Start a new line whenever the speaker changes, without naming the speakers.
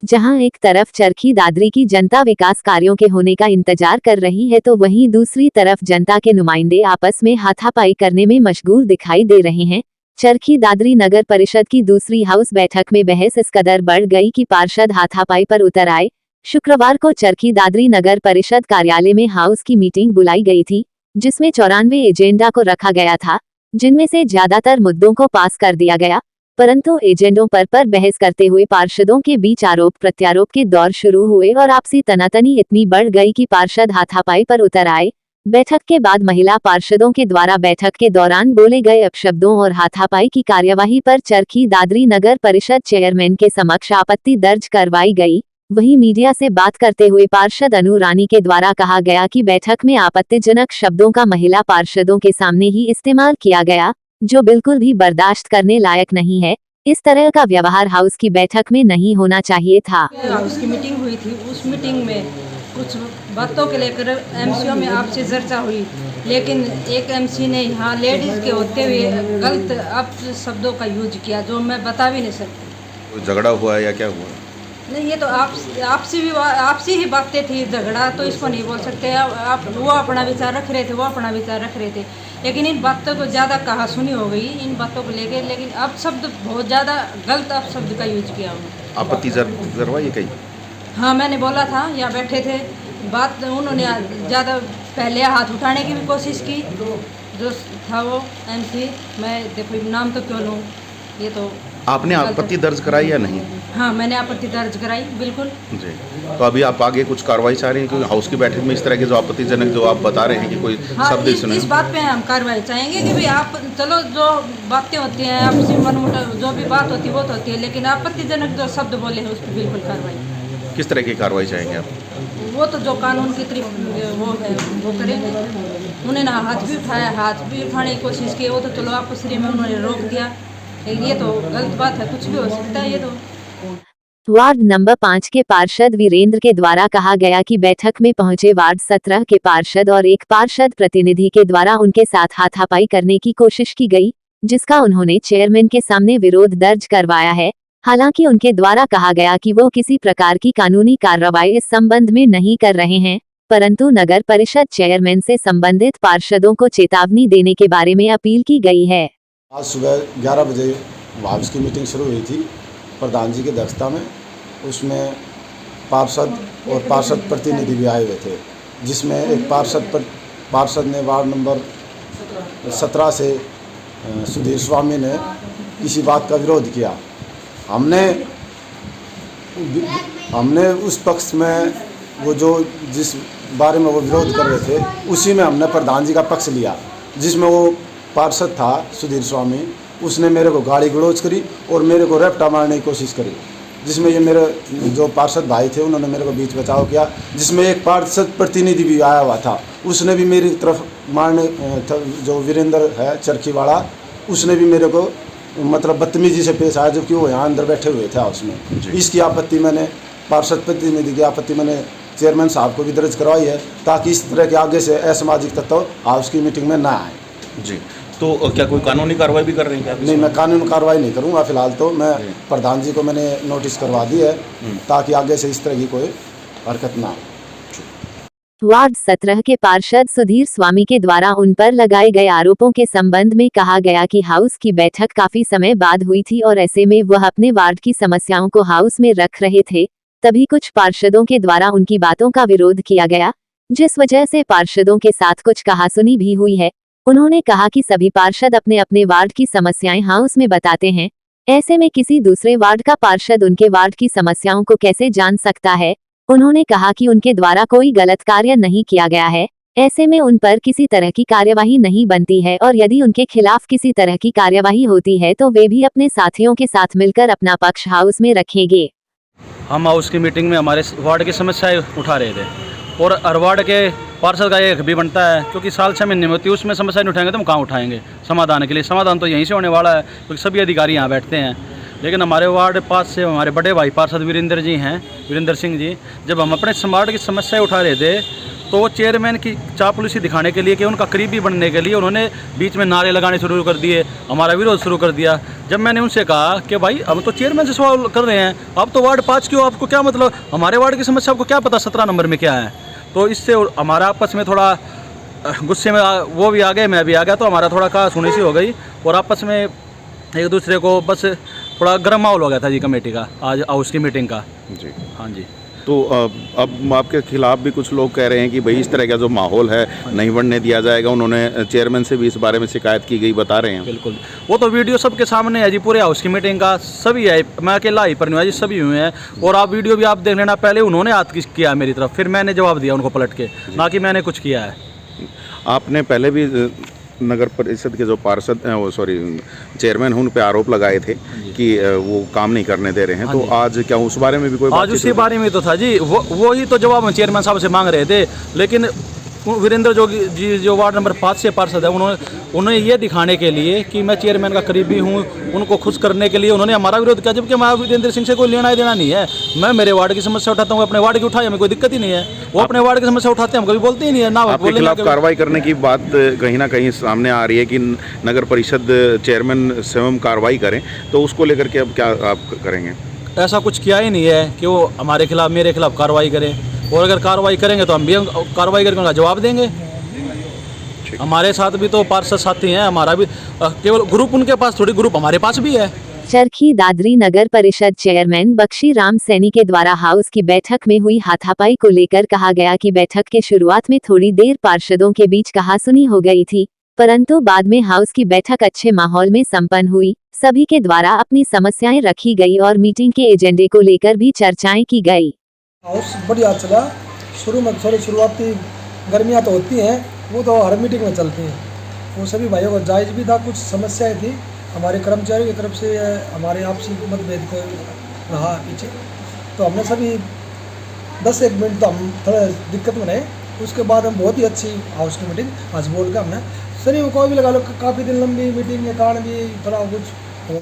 जहां एक तरफ चरखी दादरी की जनता विकास कार्यों के होने का इंतजार कर रही है तो वहीं दूसरी तरफ जनता के नुमाइंदे आपस में हाथापाई करने में मशगूल दिखाई दे रहे हैं। चरखी दादरी नगर परिषद की दूसरी हाउस बैठक में बहस इस कदर बढ़ गई कि पार्षद हाथापाई पर उतर आए। शुक्रवार को चरखी दादरी नगर परिषद कार्यालय में हाउस की मीटिंग बुलाई गई थी, जिसमें 94 एजेंडा को रखा गया था, जिनमें से ज्यादातर मुद्दों को पास कर दिया गया, परंतु एजेंडों पर बहस करते हुए पार्षदों के बीच आरोप प्रत्यारोप के दौर शुरू हुए और आपसी तनातनी इतनी बढ़ गई कि पार्षद हाथापाई पर उतर आए। बैठक के बाद महिला पार्षदों के द्वारा बैठक के दौरान बोले गए अपशब्दों और हाथापाई की कार्यवाही पर चरखी दादरी नगर परिषद चेयरमैन के समक्ष आपत्ति दर्ज करवाई गई। वहीं मीडिया से बात करते हुए पार्षद अनु रानी के द्वारा कहा गया कि बैठक में आपत्तिजनक शब्दों का महिला पार्षदों के सामने ही इस्तेमाल किया गया, जो बिल्कुल भी बर्दाश्त करने लायक नहीं है। इस तरह का व्यवहार हाउस की बैठक में नहीं होना चाहिए था।
हाउस की मीटिंग हुई थी, उस मीटिंग में कुछ बातों के लेकर एमसीओ में आपसे चर्चा हुई, लेकिन एक एमसी ने यहाँ लेडीज के होते हुए गलत शब्दों का यूज किया, जो मैं बता भी नहीं सकती।
झगड़ा हुआ है या क्या हुआ?
नहीं, ये तो आपसी ही बातें थी। झगड़ा तो इसको नहीं बोल सकते। आप वो अपना विचार रख रहे थे, वो अपना विचार रख रहे थे, लेकिन इन बातों को ज़्यादा कहा सुनी हो गई इन बातों को लेकर। लेकिन अब शब्द बहुत ज़्यादा गलत शब्द का यूज किया उन्होंने।
आपत्ति करवाई कहीं?
हाँ, मैंने बोला था, यहाँ बैठे थे, बात उन्होंने ज़्यादा पहले हाथ उठाने की भी कोशिश की, जो था वो एमसी। मैं देखो नाम तो क्यों लूँ, ये तो
आपने आपत्ति दर्ज कराई या नहीं?
हाँ, मैंने आपत्ति दर्ज कराई, बिल्कुल
जी। तो अभी आप आगे कुछ कार्रवाई चाह रहे हैं क्योंकि हाउस की बैठक में इस तरह के जो आपत्तिजनक जो आप बता रहे हैं कि कोई शब्द सुने?
इस बात पे हम कार्रवाई चाहेंगे कि भाई आप चलो, जो बातें होती हैं आपसी मनमुटाव जो भी बात होती है वो तो होती है, लेकिन आपत्तिजनक जो शब्द बोले हैं उस पर बिल्कुल कार्रवाई।
किस तरह की कार्रवाई चाहेंगे आप?
वो तो जो कानून की तरफ वो है वो करेंगे। उन्होंने हाथ भी उठाया, हाथ भी उठाने की कोशिश की, वो तो चलो आपसी में उन्होंने रोक दिया। ये तो गलत बात है, कुछ भी हो सकता है। ये तो
वार्ड नंबर 5 के पार्षद वीरेंद्र के द्वारा कहा गया कि बैठक में पहुंचे वार्ड 17 के पार्षद और एक पार्षद प्रतिनिधि के द्वारा उनके साथ हाथापाई करने की कोशिश की गई, जिसका उन्होंने चेयरमैन के सामने विरोध दर्ज करवाया है। हालांकि उनके द्वारा कहा गया कि वो किसी प्रकार की कानूनी कार्रवाई इस संबंध में नहीं कर रहे हैं, परंतु नगर परिषद चेयरमैन से संबंधित पार्षदों को चेतावनी देने के बारे में अपील की गई है।
आज सुबह 11 बजे हाउस की मीटिंग शुरू हुई थी प्रधान जी की अध्यक्षता में। उसमें पार्षद और पार्षद प्रतिनिधि भी आए हुए थे, जिसमें एक पार्षद ने वार्ड नंबर 17 से सुधीर स्वामी ने किसी बात का विरोध किया। हमने उस पक्ष में वो जो जिस बारे में वो विरोध कर रहे थे उसी में हमने प्रधान जी का पक्ष लिया, जिसमें वो पार्षद था सुधीर स्वामी, उसने मेरे को गाली गलौज करी और मेरे को रपटा मारने की कोशिश करी, जिसमें ये मेरे जो पार्षद भाई थे उन्होंने मेरे को बीच बचाव किया, जिसमें एक पार्षद प्रतिनिधि भी आया हुआ था, उसने भी मेरी तरफ मारने, जो वीरेंद्र है चरखी वाला, उसने भी मेरे को मतलब बदतमीजी से पेश आया, जबकि वो यहाँ अंदर बैठे हुए थे उसमें। इसकी आपत्ति मैंने पार्षद प्रतिनिधि की आपत्ति मैंने चेयरमैन साहब को भी दर्ज करवाई है, ताकि इस तरह के आगे से असामाजिक तत्व हाउस की मीटिंग में ना आए।
जी, तो क्या कोई कानूनी कार्रवाई भी कर रहे हैं क्या?
नहीं, मैं कानूनी कार्रवाई नहीं करूंगा फिलहाल। तो मैं प्रधान जी को मैंने नोटिस करवा दी है, ताकि आगे से इस तरह की कोई हरकत ना हो।
वार्ड 17 के पार्षद सुधीर स्वामी के द्वारा उन पर लगाए गए आरोपों के संबंध में कहा गया कि हाउस की बैठक काफी समय बाद हुई थी और ऐसे में वह अपने वार्ड की समस्याओं को हाउस में रख रहे थे, तभी कुछ पार्षदों के द्वारा उनकी बातों का विरोध किया गया, जिस वजह से पार्षदों के साथ कुछ कहासुनी भी हुई है। उन्होंने कहा कि सभी पार्षद अपने अपने वार्ड की समस्याएं हाउस में बताते हैं, ऐसे में किसी दूसरे वार्ड का पार्षद उनके वार्ड की समस्याओं को कैसे जान सकता है। उन्होंने कहा कि उनके द्वारा कोई गलत कार्य नहीं किया गया है, ऐसे में उन पर किसी तरह की कार्यवाही नहीं बनती है, और यदि उनके खिलाफ किसी तरह की कार्यवाही होती है तो वे भी अपने साथियों के साथ मिलकर अपना पक्ष हाउस में रखेंगे।
हम हाउस की मीटिंग में हमारे वार्ड की समस्याएं उठा रहे थे, और हर वार्ड के पार्षद का एक भी बनता है, क्योंकि साल 6 महीने में होती है, उसमें समस्या नहीं उठाएंगे तो हम कहाँ उठाएंगे समाधान के लिए? समाधान तो यहीं से होने वाला है, क्योंकि सभी अधिकारी यहाँ बैठते हैं। लेकिन हमारे वार्ड 5 से हमारे बड़े भाई पार्षद वीरेंद्र सिंह जी, जब हम अपने वार्ड की समस्याएं उठा रहे थे तो वो चेयरमैन की चापलूसी दिखाने के लिए कि उनका करीबी बनने के लिए उन्होंने बीच में नारे लगाने शुरू कर दिए, हमारा विरोध शुरू कर दिया। जब मैंने उनसे कहा कि भाई हम तो चेयरमैन से सवाल कर रहे हैं, अब तो वार्ड 5 क्यों, आपको क्या मतलब, हमारे वार्ड की समस्या आपको क्या पता 17 नंबर में क्या है। तो इससे हमारा आपस में थोड़ा गुस्से में वो भी आ गए, मैं भी आ गया, तो हमारा थोड़ा कहा सुनी सी हो गई और आपस में एक दूसरे को बस थोड़ा गर्म माहौल हो गया था जी कमेटी का आज हाउस की मीटिंग का।
जी।
हाँ जी।
तो अब आपके खिलाफ भी कुछ लोग कह रहे हैं कि भाई इस तरह का जो माहौल है नहीं बढ़ने दिया जाएगा। उन्होंने चेयरमैन से भी इस बारे में शिकायत की गई, बता रहे हैं।
बिल्कुल, वो तो वीडियो सबके सामने है जी, पूरे हाउस की मीटिंग का सभी है, मैं अकेला ही पर नहीं हुआ जी, सभी हुए हैं। और आप वीडियो भी आप देख लेना, पहले उन्होंने हाथ किया मेरी तरफ, फिर मैंने जवाब दिया उनको पलट के, ना कि मैंने कुछ किया है।
आपने पहले भी नगर परिषद के जो पार्षद हैं, वो सॉरी चेयरमैन हैं, उन पे आरोप लगाए थे कि वो काम नहीं करने दे रहे हैं। तो आज क्या उस बारे में भी कोई
आज उसी बारे में तो था जी, वो ही तो जवाब हम चेयरमैन साहब से मांग रहे थे। लेकिन वीरेंद्र जोगी जी जो वार्ड नंबर 5 से पार्षद है, उन्होंने ये दिखाने के लिए कि मैं चेयरमैन का करीबी हूँ, उनको खुश करने के लिए उन्होंने हमारा विरोध किया, जबकि मैं वीरेंद्र सिंह से कोई लेना देना नहीं है। मैं मेरे वार्ड की समस्या उठाता हूँ, अपने वार्ड की उठाई, हमें कोई दिक्कत ही नहीं है। वो अपने वार्ड की समस्या उठाते हैं, हम कभी बोलते ही नहीं है ना।
आपके खिलाफ कार्रवाई करने की बात कहीं ना कहीं सामने आ रही है कि नगर परिषद चेयरमैन स्वयं कार्रवाई करें, तो उसको लेकर के अब क्या आप करेंगे?
ऐसा कुछ किया ही नहीं है कि वो हमारे खिलाफ, मेरे खिलाफ कार्रवाई करें, और अगर कार्रवाई करेंगे तो हम भी कार्रवाई करके उनका जवाब देंगे। हमारे साथ भी तो पार्षद साथी हैं, हमारा भी केवल ग्रुप उनके पास थोड़ी, ग्रुप हमारे पास भी है।
चरखी दादरी नगर परिषद चेयरमैन बख्शी राम सैनी के द्वारा हाउस की बैठक में हुई हाथापाई को लेकर कहा गया कि बैठक के शुरुआत में थोड़ी देर पार्षदों के बीच कहासुनी हो गई थी, परंतु बाद में हाउस की बैठक अच्छे माहौल में संपन्न हुई। सभी के द्वारा अपनी समस्याएं रखी गई और मीटिंग के एजेंडे को लेकर भी चर्चाएं की गई।
हाउस बढ़िया चला। शुरू में थोड़ी शुरुआती गर्मियाँ तो होती हैं, वो तो हर मीटिंग में चलती हैं। वो सभी भाइयों को जायज़ भी था, कुछ समस्याएं थी हमारे कर्मचारियों की तरफ से, हमारे आपसी मतभेद को रहा पीछे, तो हमने सभी 10-1 मिनट तो हम थोड़ा दिक्कत में रहे। उसके बाद हम बहुत ही अच्छी हाउस की मीटिंग आज बोर्ड का हमने सभी कोई भी लगा लो, काफ़ी दिन लंबी मीटिंग के कारण भी थोड़ा कुछ